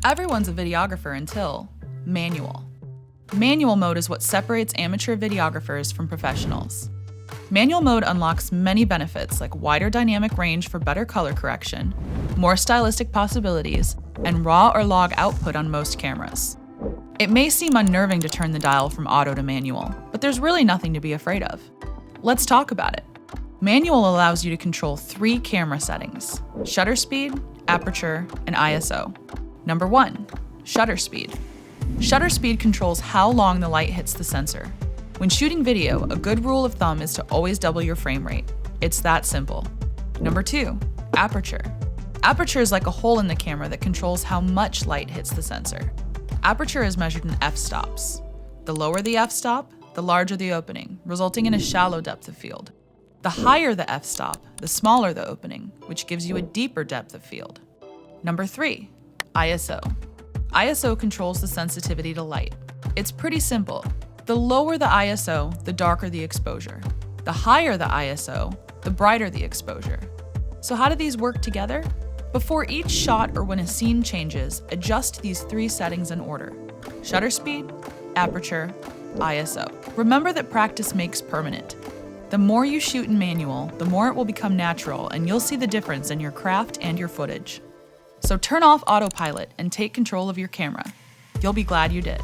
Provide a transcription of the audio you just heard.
Everyone's a videographer until manual. Manual mode is what separates amateur videographers from professionals. Manual mode unlocks many benefits like wider dynamic range for better color correction, more stylistic possibilities, and raw or log output on most cameras. It may seem unnerving to turn the dial from auto to manual, but there's really nothing to be afraid of. Let's talk about it. Manual allows you to control 3 camera settings: shutter speed, aperture, and ISO. Number 1, shutter speed. Shutter speed controls how long the light hits the sensor. When shooting video, a good rule of thumb is to always double your frame rate. It's that simple. Number 2, aperture. Aperture is like a hole in the camera that controls how much light hits the sensor. Aperture is measured in f-stops. The lower the f-stop, the larger the opening, resulting in a shallow depth of field. The higher the f-stop, the smaller the opening, which gives you a deeper depth of field. Number 3, ISO. ISO controls the sensitivity to light. It's pretty simple. The lower the ISO, the darker the exposure. The higher the ISO, the brighter the exposure. So how do these work together? Before each shot or when a scene changes, adjust these 3 settings in order: shutter speed, aperture, ISO. Remember that practice makes permanent. The more you shoot in manual, the more it will become natural, and you'll see the difference in your craft and your footage. So turn off autopilot and take control of your camera. You'll be glad you did.